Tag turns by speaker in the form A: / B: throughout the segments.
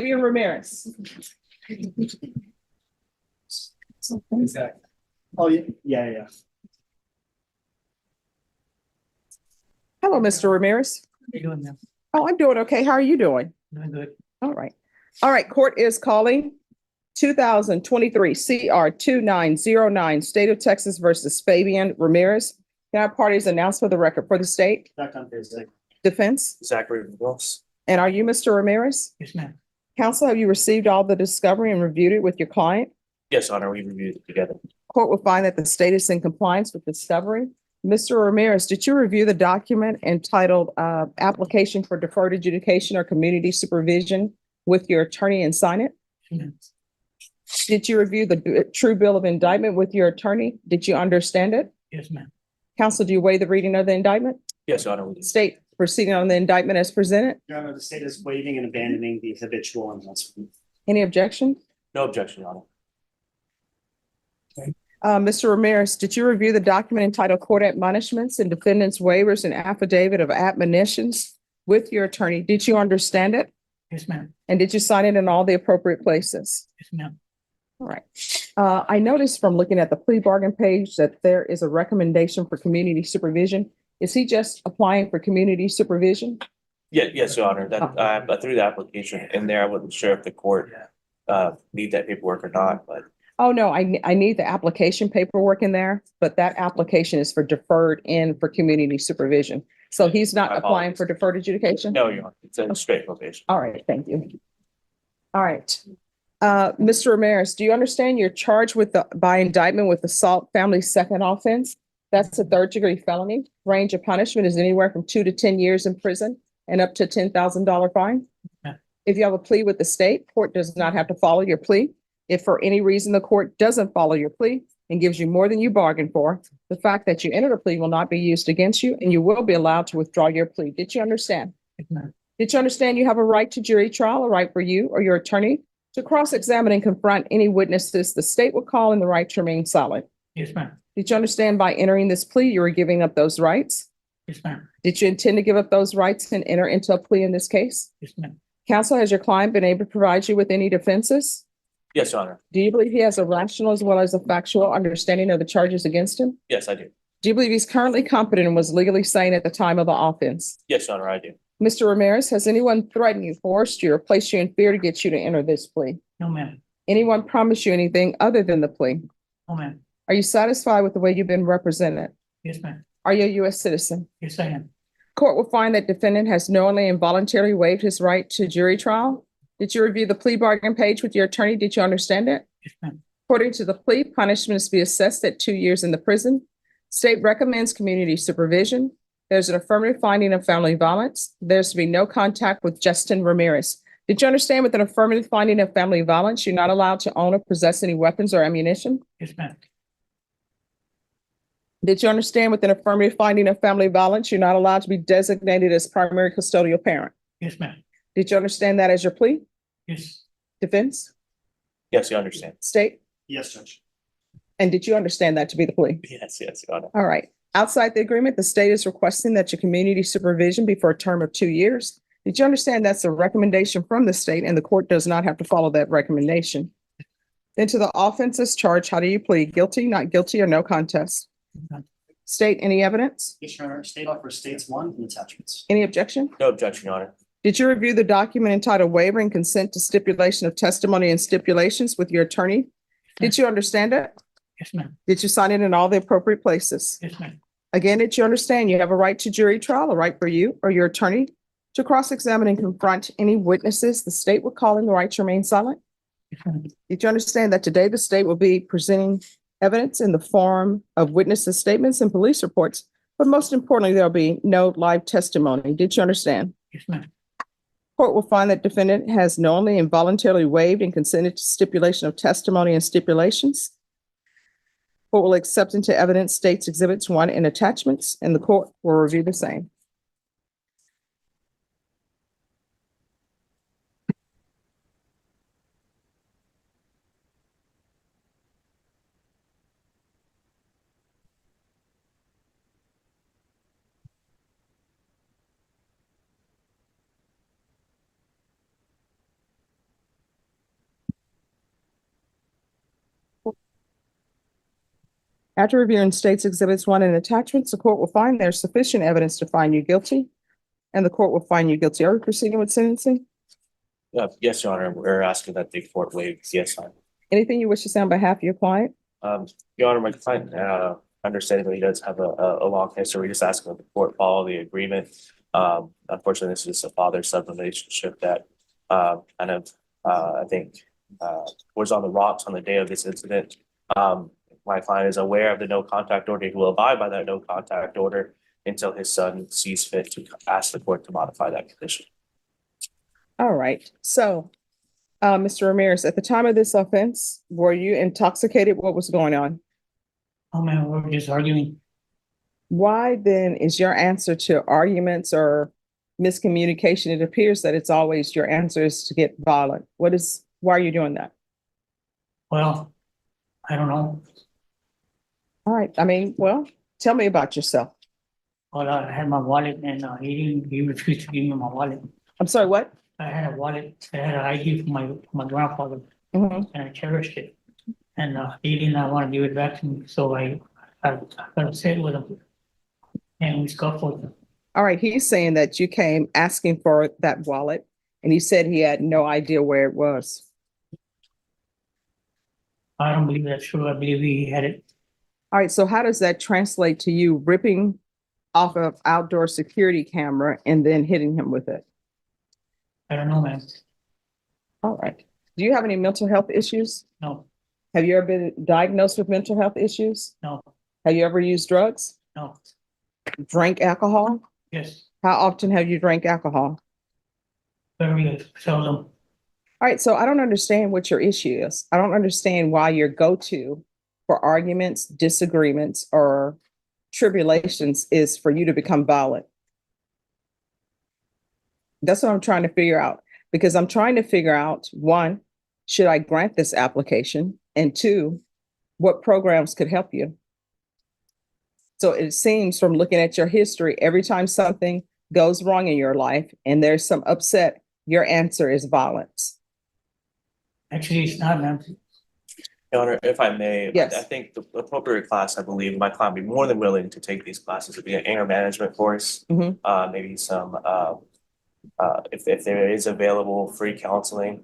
A: Fabian Ramirez.
B: Exactly. Oh, yeah.
A: Hello, Mr. Ramirez.
B: How you doing, ma'am?
A: Oh, I'm doing okay. How are you doing?
B: Doing good.
A: All right. All right, court is calling 2023 CR 2909, State of Texas versus Fabian Ramirez. Can our parties announce for the record for the state? Defense?
C: Zachary Wilkes.
A: And are you Mr. Ramirez?
B: Yes, ma'am.
A: Counsel, have you received all the discovery and reviewed it with your client?
C: Yes, Honor, we reviewed it together.
A: Court will find that the state is in compliance with discovery. Mr. Ramirez, did you review the document entitled Application for Deferred Adjudication or Community Supervision with your attorney and sign it?
B: Yes, ma'am.
A: Did you review the true bill of indictment with your attorney? Did you understand it?
B: Yes, ma'am.
A: Counsel, do you waive the reading of the indictment?
C: Yes, Honor, we did.
A: State proceeding on the indictment as presented?
D: Your Honor, the state is waiving and abandoning the habitual and
A: Any objection?
C: No objection, Honor.
A: Mr. Ramirez, did you review the document entitled Court Admonishments and Defendants Waivers and Affidavit of Admonitions with your attorney? Did you understand it?
B: Yes, ma'am.
A: And did you sign it in all the appropriate places?
B: Yes, ma'am.
A: All right. I noticed from looking at the plea bargain page that there is a recommendation for community supervision. Is he just applying for community supervision?
C: Yes, Your Honor, that I threw the application in there. I wasn't sure if the court need that paperwork or not, but
A: Oh, no, I need the application paperwork in there, but that application is for deferred in for community supervision. So he's not
C: I
A: applying
C: apologize.
A: for deferred adjudication?
C: no, Your Honor, it's a straight probation.
A: All right, thank you. All right. Mr. Ramirez, do you understand you're charged with by indictment with assault family second offense? That's a third-degree felony. Range of punishment is anywhere from 2 to 10 years in prison and up to $10,000 fine.
B: Yeah.
A: If you have a plea with the state, court does not have to follow your plea. If for any reason the court doesn't follow your plea and gives you more than you bargained for, the fact that you entered a plea will not be used against you and you will be allowed to withdraw your plea. Did you understand?
B: Yes, ma'am.
A: Did you understand you have a right to jury trial, a right for you or your attorney to cross-examine and confront any witnesses the state will call and the right to remain silent?
B: Yes, ma'am.
A: Did you understand by entering this plea, you were giving up those rights?
B: Yes, ma'am.
A: Did you intend to give up those rights and enter into a plea in this case?
B: Yes, ma'am.
A: Counsel, has your client been able to provide you with any defenses?
C: Yes, Your Honor.
A: Do you believe he has a rational as well as a factual understanding of the charges against him?
C: Yes, I do.
A: Do you believe he's currently competent and was legally sane at the time of the offense?
C: Yes, Your Honor, I do.
A: Mr. Ramirez, has anyone threatened you, forced you, or placed you in fear to get you to enter this plea?
B: No, ma'am.
A: Anyone promised you anything other than the plea?
B: No, ma'am.
A: Are you satisfied with the way you've been represented?
B: Yes, ma'am.
A: Are you a U.S. citizen?
B: Yes, I am.
A: Court will find that defendant has knowingly and voluntarily waived his right to jury trial. Did you review the plea bargain page with your attorney? Did you understand it?
B: Yes, ma'am.
A: According to the plea, punishment is to be assessed at 2 years in the prison. State recommends community supervision. There's an affirmative finding of family violence. There's to be no contact with Justin Ramirez. Did you understand with an affirmative finding of family violence, you're not allowed to own or possess any weapons or ammunition?
B: Yes, ma'am.
A: Did you understand with an affirmative finding of family violence, you're not allowed to be designated as primary custodial parent?
B: Yes, ma'am.
A: Did you understand that as your plea?
B: Yes.
A: Defense?
C: Yes, you understand.
A: State?
D: Yes, Judge.
A: And did you understand that to be the plea?
C: Yes, Your Honor.
A: All right. Outside the agreement, the state is requesting that your community supervision be for a term of 2 years. Did you understand that's a recommendation from the state and the court does not have to follow that recommendation? Then to the offenses charged, how do you plead? Guilty, not guilty, or no contest? State, any evidence?
D: Yes, Your Honor. State offer states 1 and attachments.
A: Any objection?
C: No objection, Your Honor.
A: Did you review the document entitled Waiver and Consent to Stipulation of Testimony and Stipulations with your attorney? Did you understand it?
B: Yes, ma'am.
A: Did you sign it in all the appropriate places?
B: Yes, ma'am.
A: Again, did you understand you have a right to jury trial, a right for you or your attorney to cross-examine and confront any witnesses the state will call in the right to remain silent?
B: Yes, ma'am.
A: Did you understand that today the state will be presenting evidence in the form of witnesses' statements and police reports, but most importantly, there'll be no live testimony. Did you understand?
B: Yes, ma'am.
A: Court will find that defendant has knowingly and voluntarily waived and consented to stipulation of testimony and stipulations. Court will accept into evidence states exhibits 1 and attachments, and the court will review the same. After reviewing state's exhibits 1 and attachments, the court will find there's sufficient evidence to find you guilty, and the court will find you guilty. Are we proceeding with sentencing?
C: Yes, Your Honor, we're asking that the court waive the assignment.
A: Anything you wish to say on behalf of your client?
C: Your Honor, my client, understandably, he does have a long history. We just ask that the court follow the agreement. Unfortunately, this is a father-son relationship that, I think, was on the rocks on the day of this incident. My client is aware of the no contact order. He will abide by that no contact order until his son sees fit to ask the court to modify that condition.
A: All right. So, Mr. Ramirez, at the time of this offense, were you intoxicated? What was going on?
B: Oh, man, we were just arguing.
A: Why then is your answer to arguments or miscommunication? It appears that it's always your answer is to get violent. Why are you doing that?
B: Well, I don't know.
A: All right. I mean, well, tell me about yourself.
B: Well, I had my wallet and he refused to give me my wallet.
A: I'm sorry, what?
B: I had a wallet, I had an ID from my grandfather
A: Mhm.
B: and I cherished it. And he did not want to give it back to me, so I got upset with him. And we scuffled.
A: All right. He's saying that you came asking for that wallet and he said he had no idea where it was.
B: I don't believe that's true. I believe he had it.
A: All right. So how does that translate to you ripping off of outdoor security camera and then hitting him with it?
B: I don't know, man.
A: All right. Do you have any mental health issues?
B: No,
A: Have you ever been diagnosed with mental health issues?
B: no,
A: Have you ever used drugs?
B: no.
A: Drank alcohol?
B: Yes,
A: How often have you drank alcohol?
B: very seldom.
A: All right. So I don't understand what your issue is. I don't understand why your go-to for arguments, disagreements, or tribulations is for you to become violent. That's what I'm trying to figure out, because I'm trying to figure out, one, should I grant this application? And two, what programs could help you? So it seems from looking at your history, every time something goes wrong in your life and there's some upset, your answer is violence.
B: Actually, it's not, man.
C: Your Honor, if I may,
A: Yes.
C: I think the appropriate class, I believe, my client would be more than willing to take these classes. It'd be an anger management course,
A: Mhm.
C: Maybe some, if there is available free counseling,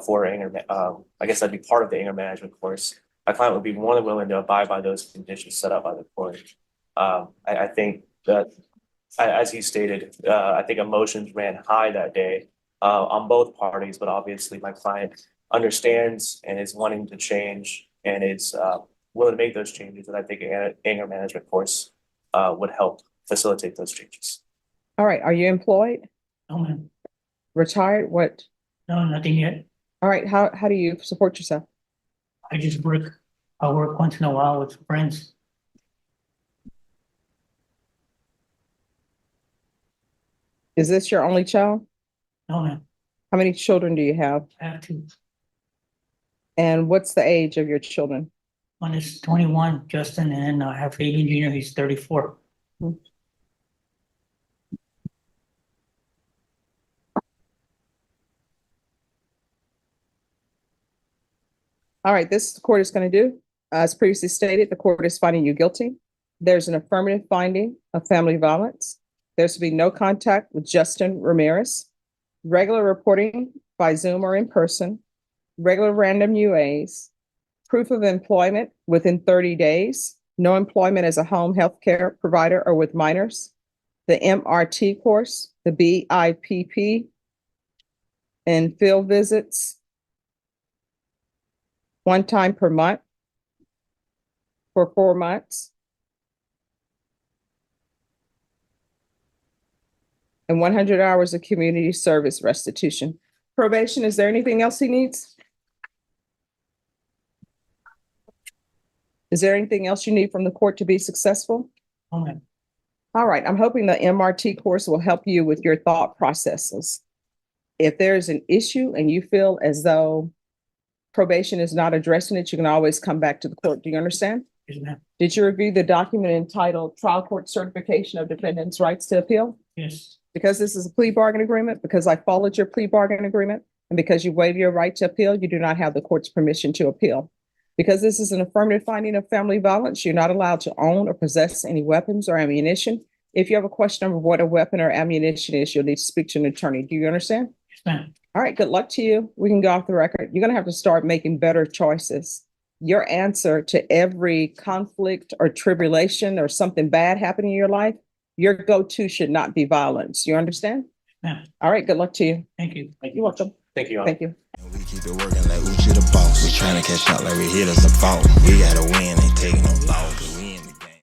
C: for anger, I guess that'd be part of the anger management course. My client would be more than willing to abide by those conditions set up by the court. I think that, as he stated, I think emotions ran high that day, on both parties, but obviously my client understands and is wanting to change and is, willing to make those changes. And I think an anger management course, would help facilitate those changes.
A: All right. Are you employed?
B: No, man.
A: Retired? What?
B: No, nothing yet.
A: All right. How do you support yourself?
B: I just work. I work once in a while with friends.
A: Is this your only child?
B: No, man.
A: How many children do you have?
B: I have to.
A: And what's the age of your children?
B: One is 21, Justin, and I have Fabian Jr., he's 34.
A: All right, this court is going to do, as previously stated, the court is finding you guilty. There's an affirmative finding of family violence. There's to be no contact with Justin Ramirez, regular reporting by Zoom or in person, regular random UAs, proof of employment within 30 days, no employment as a home health care provider or with minors, the MRT course, the BIPP, and field visits, one time per month for 4 months, and 100 hours of community service restitution. Probation, is there anything else he needs? Is there anything else you need from the court to be successful?
B: Oh, man.
A: All right, I'm hoping the MRT course will help you with your thought processes. If there's an issue and you feel as though probation is not addressing it, you can always come back to the court. Do you understand?
B: Yes, ma'am.
A: Did you review the document entitled Trial Court Certification of Defendant's Rights to Appeal?
B: Yes.
A: Because this is a plea bargain agreement, because I followed your plea bargain agreement, and because you waive your right to appeal, you do not have the court's permission to appeal. Because this is an affirmative finding of family violence, you're not allowed to own or possess any weapons or ammunition. If you have a question of what a weapon or ammunition is, you'll need to speak to an attorney. Do you understand?
B: Yes, ma'am.
A: All right, good luck to you. We can go off the record. You're gonna have to start making better choices. Your answer to every conflict or tribulation or something bad happening in your life, your go-to should not be violence. You understand?
B: Ma'am.
A: All right, good luck to you.
B: Thank you.
D: Thank
A: You're
D: you.
A: welcome.
C: Thank you. Your Honor.
A: Thank you.
E: We keep it working like Uchi the boss. We tryna catch up like we hit us a fault. We gotta win, ain't taking no loss.